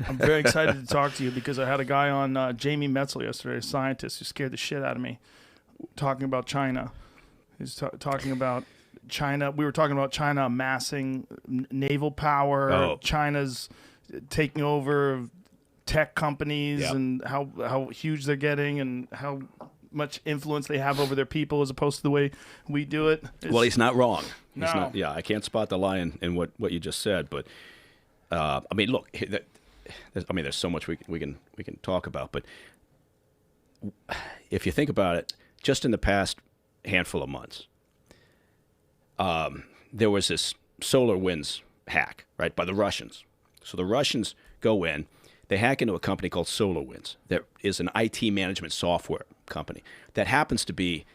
I'm very excited to talk to you because I had a guy on, Jamie Metzel yesterday, a scientist who scared the shit out of me, talking about China. He's talking about China. We were talking about China amassing naval power. Oh. China's taking over tech companies Yep. and how huge they're getting and how much influence they have over their people as opposed to the way we do it. Well, he's not wrong. No. He's not, yeah, I can't spot the lie in what you just said, but I mean, look, there's so much we can talk about, but if you think about it, just in the past handful of months, there was this solar winds hack, right, by the Russians. So the Russians go in, they hack into a company called SolarWinds. That is an IT management software company that happens to be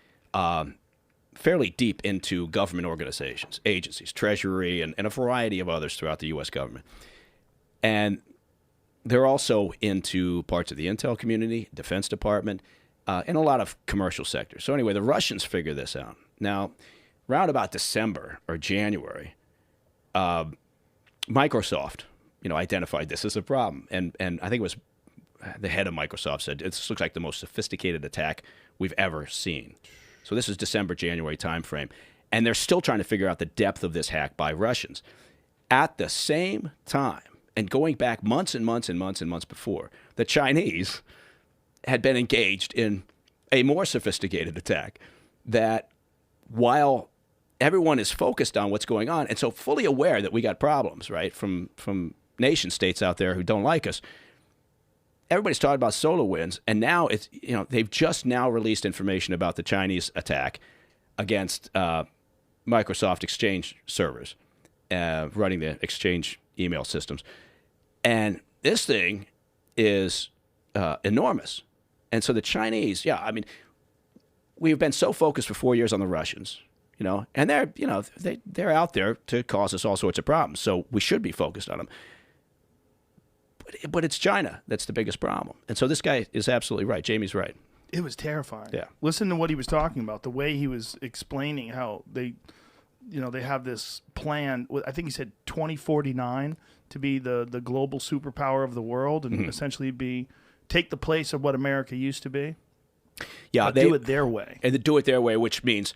fairly deep into government organizations, agencies, Treasury, and a variety of others throughout the U.S. government. And they're also into parts of the intel community, Defense Department, and a lot of commercial sectors. So anyway, the Russians figure this out. Now, around about December or January, Microsoft, identified this as a problem. And I think it was the head of Microsoft said, this looks like the most sophisticated attack we've ever seen. So this is December, January timeframe. And they're still trying to figure out the depth of this hack by Russians. At the same time, and going back months and months and months and months before, the Chinese had been engaged in a more sophisticated attack that while everyone is focused on what's going on and so fully aware that we got problems, right, from nation states out there who don't like us, everybody's talking about SolarWinds, and now it's they've just now released information about the Chinese attack against Microsoft Exchange servers, running the Exchange email systems, and this thing is enormous. And so the Chinese, we've been so focused for 4 years on the Russians, and they're out there to cause us all sorts of problems. So we should be focused on them. But it's China that's the biggest problem. And so this guy is absolutely right. Jamie's right. It was terrifying. Yeah. Listen to what he was talking about, the way he was explaining how they have this plan. I think he said 2049 to be the global superpower of the world and essentially take the place of what America used to be. Yeah, they do it their way. And they do it their way, which means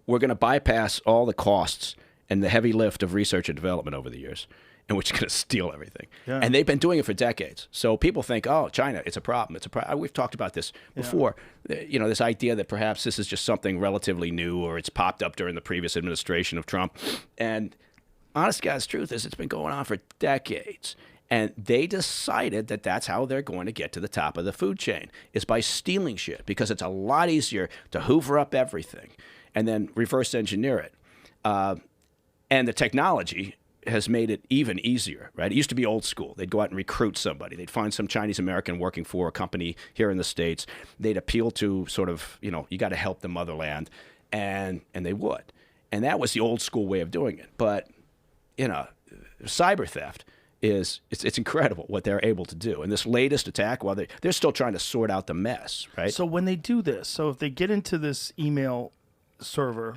we're going to bypass all the costs and the heavy lift of research and development over the years, and we're just going to steal everything. Yeah. And they've been doing it for decades. So people think, oh, China, it's a problem. It's a problem. We've talked about this before. Yeah. This idea that perhaps this is just something relatively new or it's popped up during the previous administration of Trump. And honest God's truth is it's been going on for decades. And they decided that that's how they're going to get to the top of the food chain, is by stealing shit, because it's a lot easier to hoover up everything and then reverse engineer it. And the technology has made it even easier, right? It used to be old school. They'd go out and recruit somebody. They'd find some Chinese American working for a company here in the States. They'd appeal to sort of, you got to help the motherland, and they would. And that was the old school way of doing it. But, cyber theft it's incredible what they're able to do. And this latest attack, while they're still trying to sort out the mess, right? So when they do this, so if they get into this email server,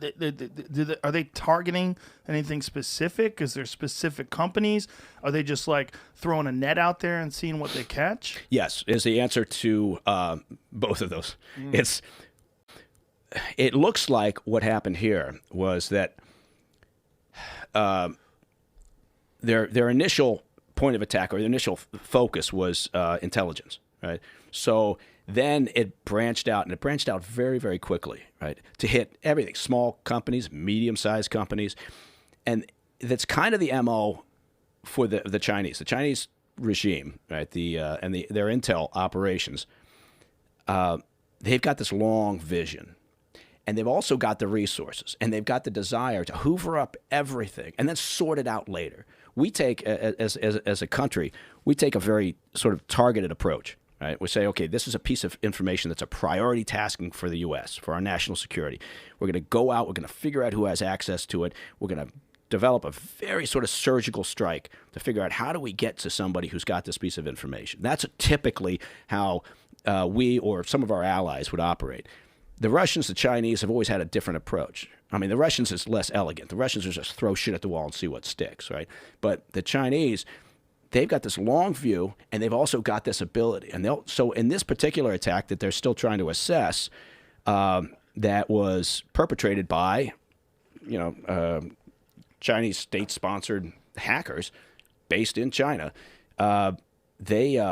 are they targeting anything specific? Is there specific companies? Are they just like throwing a net out there and seeing what they catch? Yes, is the answer to both of those. It looks like what happened here was that their initial point of attack, or the initial focus, was intelligence, right? So then it branched out, and it branched out very, very quickly, right, to hit everything, small companies, medium-sized companies. And that's kind of the MO for the Chinese. The Chinese regime, right, their intel operations, they've got this long vision. And they've also got the resources, and they've got the desire to hoover up everything and then sort it out later. We take, as a country, we take a very sort of targeted approach, right? We say, okay, this is a piece of information that's a priority tasking for the U.S., for our national security. We're going to go out, we're going to figure out who has access to it. We're going to develop a very sort of surgical strike to figure out how do we get to somebody who's got this piece of information. That's typically how we or some of our allies would operate. The Russians, the Chinese have always had a different approach. I mean, the Russians is less elegant. The Russians are just throw shit at the wall and see what sticks, right? But the Chinese, they've got this long view, and they've also got this ability. And so in this particular attack that they're still trying to assess, that was perpetrated by, Chinese state-sponsored hackers based in China. They're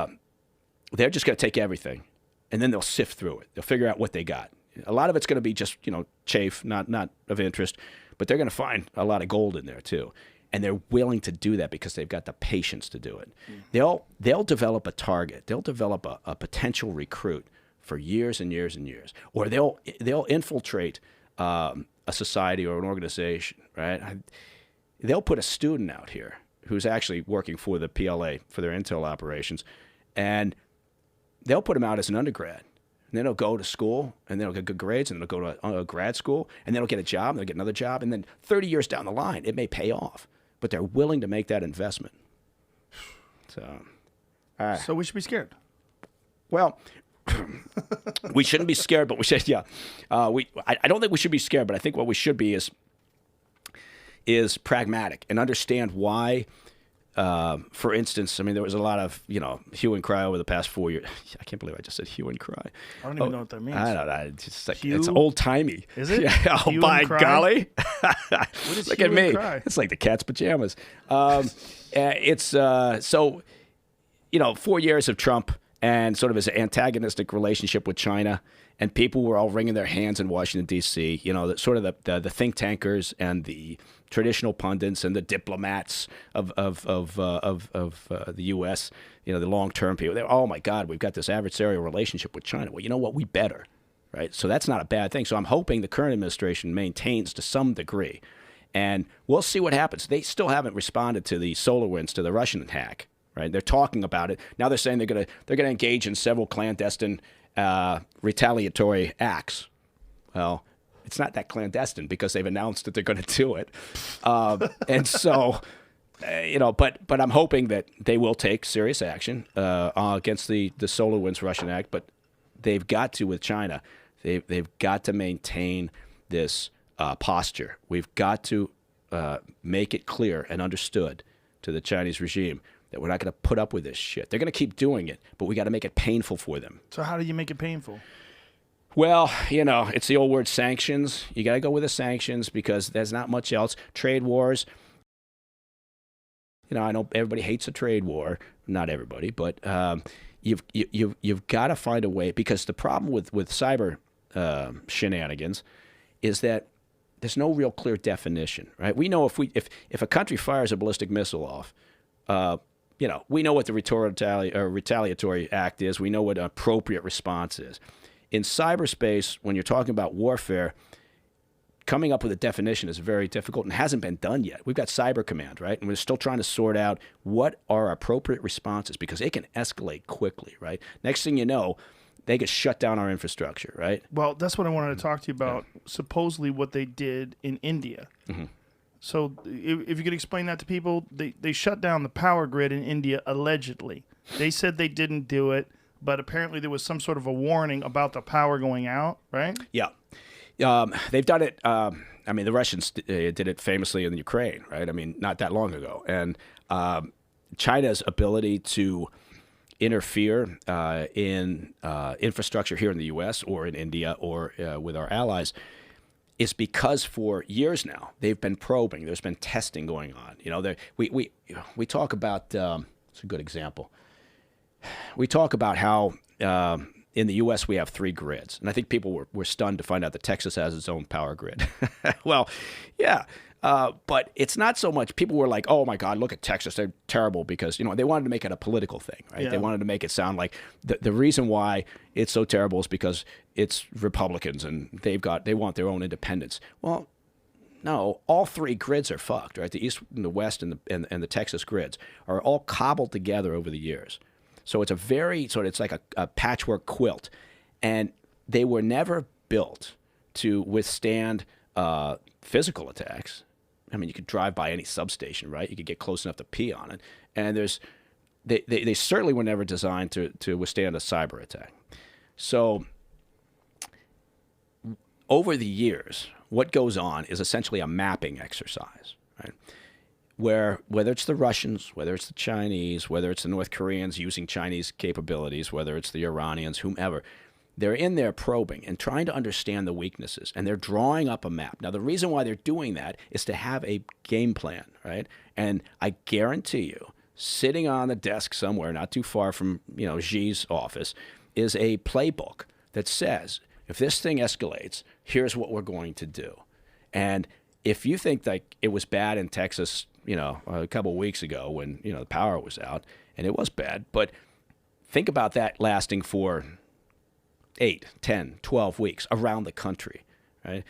just going to take everything, and then they'll sift through it. They'll figure out what they got. A lot of it's going to be just, chafe, not of interest, but they're going to find a lot of gold in there too. And they're willing to do that because they've got the patience to do it. They'll develop a target. They'll develop a potential recruit for years and years and years. Or they'll infiltrate a society or an organization, right? They'll put a student out here who's actually working for the PLA, for their intel operations, and they'll put him out as an undergrad. And then he'll go to school, and then he'll get good grades, and then he'll go to a grad school, and then he'll get a job, and they'll get another job, and then 30 years down the line, it may pay off. But they're willing to make that investment. So we should be scared. Well, we shouldn't be scared, but we should, yeah. I don't think we should be scared, but I think what we should be is pragmatic and understand why. For instance, I mean, there was a lot of, hue and cry over the past 4 years. I can't believe I just said hue and cry. I don't even know what that means. I don't know. It's just like, it's old-timey. Is it? Yeah, oh, by golly. What is Look hue at me. and cry? It's like the cat's pajamas. So, 4 years of Trump and sort of his antagonistic relationship with China, and people were all wringing their hands in Washington, D.C., the think tankers and the traditional pundits and the diplomats of the U.S., the long-term people. They're, oh, my God, we've got this adversarial relationship with China. Well, you know what? We better, right? So that's not a bad thing. So I'm hoping the current administration maintains to some degree. And we'll see what happens. They still haven't responded to the SolarWinds, to the Russian hack, right? They're talking about it. Now they're saying they're gonna engage in several clandestine retaliatory acts. Well, it's not that clandestine because they've announced that they're going to do it. And so, but I'm hoping that they will take serious action against the SolarWinds Russian act. But they've got to, with China, they've got to maintain this posture. We've got to make it clear and understood to the Chinese regime that we're not going to put up with this shit. They're going to keep doing it, but we got to make it painful for them. So how do you make it painful? Well, it's the old word sanctions. You got to go with the sanctions because there's not much else. Trade wars. I know everybody hates a trade war. Not everybody, but you've got to find a way, because the problem with cyber shenanigans is that there's no real clear definition, right? We know if a country fires a ballistic missile off, we know what the retaliatory act is. We know what an appropriate response is. In cyberspace, when you're talking about warfare, coming up with a definition is very difficult and hasn't been done yet. We've got Cyber Command, right? And we're still trying to sort out what are appropriate responses, because it can escalate quickly, right? Next thing you know, they could shut down our infrastructure, right? Well, that's what I wanted to talk to you about. Yeah. Supposedly what they did in India. Mm-hmm. So if you could explain that to people, they shut down the power grid in India, allegedly. They said they didn't do it, but apparently there was some sort of a warning about the power going out, right? Yeah. They've done it. The Russians did it famously in Ukraine, right? Not that long ago. And China's ability to interfere in infrastructure here in the U.S. or in India or with our allies is because for years now they've been probing. There's been testing going on. We talk about. It's a good example. We talk about how in the U.S. we have 3 grids, and I think people were stunned to find out that Texas has its own power grid. Well, yeah, but it's not so much. People were like, "Oh my God, look at Texas; they're terrible," because they wanted to make it a political thing, right? Yeah. They wanted to make it sound like the reason why it's so terrible is because it's Republicans and they want their own independence. Well, no, all 3 grids are fucked, right? The East, and the West, and the Texas grids are all cobbled together over the years. So it's it's like a patchwork quilt, and they were never built to withstand physical attacks. You could drive by any substation, right? You could get close enough to pee on it, and they certainly were never designed to withstand a cyber attack. So over the years, what goes on is essentially a mapping exercise, right? where whether it's the Russians, whether it's the Chinese, whether it's the North Koreans using Chinese capabilities, whether it's the Iranians, whomever, they're in there probing and trying to understand the weaknesses, and they're drawing up a map. Now, the reason why they're doing that is to have a game plan, right? And I guarantee you, sitting on the desk somewhere not too far from, Xi's office is a playbook that says, if this thing escalates, here's what we're going to do. And if you think like it was bad in Texas, a couple of weeks ago when, the power was out, and it was bad, but think about that lasting for 8, 10, 12 weeks around the country, right?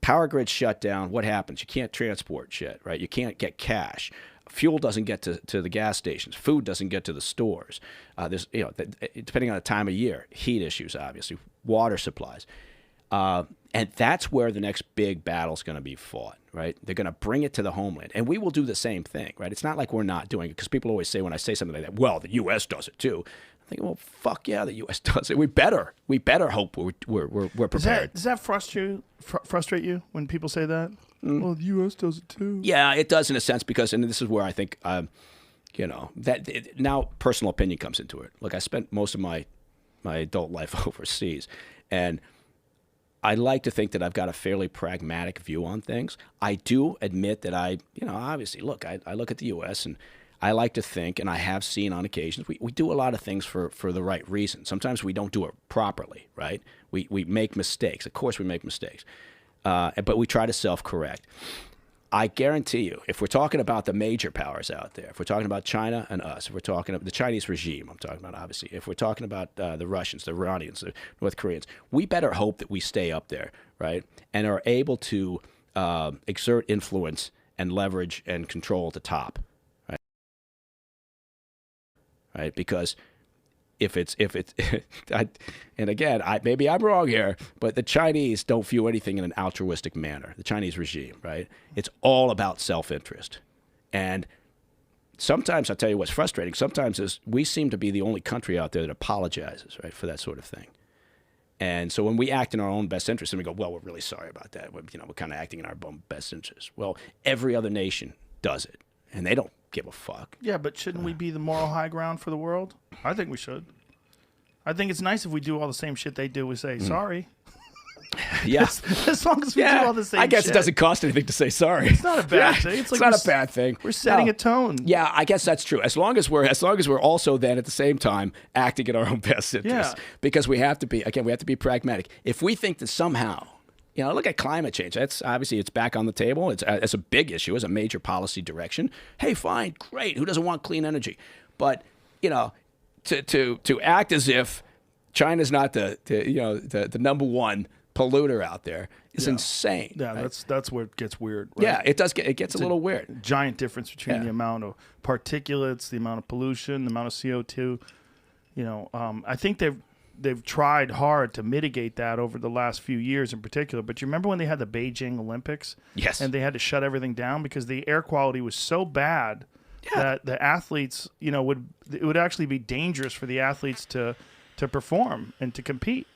Power grid shut down. What happens? You can't transport shit, right? You can't get cash. Fuel doesn't get to the gas stations. Food doesn't get to the stores. There's, depending on the time of year, heat issues, obviously, water supplies. And that's where the next big battle is going to be fought, right? They're going to bring it to the homeland. And we will do the same thing, right? It's not like we're not doing it, because people always say when I say something like that, well, the U.S. does it too. I think, well, fuck yeah, the U.S. does it. We better hope we're prepared. Does that frustrate you when people say that? Well, the U.S. does it too. Yeah, it does in a sense, because, and this is where I think, now personal opinion comes into it. Look, I spent most of my adult life overseas, and I like to think that I've got a fairly pragmatic view on things. I do admit that obviously, look, I look at the U.S. and I like to think, and I have seen on occasions, we do a lot of things for the right reason. Sometimes we don't do it properly, right? We make mistakes. Of course we make mistakes. But we try to self-correct. I guarantee you, if we're talking about the major powers out there, if we're talking about China and us, if we're talking about the Chinese regime, I'm talking about, obviously, if we're talking about the Russians, the Iranians, the North Koreans, we better hope that we stay up there, right, and are able to exert influence and leverage and control at the top, right? Because if it's and again, maybe I'm wrong here, but the Chinese don't view anything in an altruistic manner. The Chinese regime, right? It's all about self-interest. And sometimes, I'll tell you what's frustrating, sometimes is we seem to be the only country out there that apologizes, right, for that sort of thing. And so when we act in our own best interest and we go, well, we're really sorry about that. We're kind of acting in our own best interest. Well, every other nation does it, and they don't give a fuck. Yeah, but shouldn't we be the moral high ground for the world? I think we should. I think it's nice if we do all the same shit they do. We say sorry. Yeah. As long as we do all the same shit. I guess it doesn't cost anything to say sorry. It's not a bad thing. It's not a bad thing. We're setting a tone. Yeah, I guess that's true. As long as we're also then at the same time acting in our own best interest. Yeah. Because we have to be pragmatic. If we think that somehow, look at climate change. That's obviously, it's back on the table. It's a big issue. It's a major policy direction. Hey, fine, great. Who doesn't want clean energy? But to act as if China's not the number one polluter out there is insane. Yeah, right? That's where it gets weird. Right? Yeah, it does. It gets a little weird. Giant difference between the amount of particulates, the amount of pollution, the amount of CO2. I think they've tried hard to mitigate that over the last few years in particular. But you remember when they had the Beijing Olympics? Yes. And they had to shut everything down because the air quality was so bad that the athletes, it would actually be dangerous for the athletes to perform and to compete.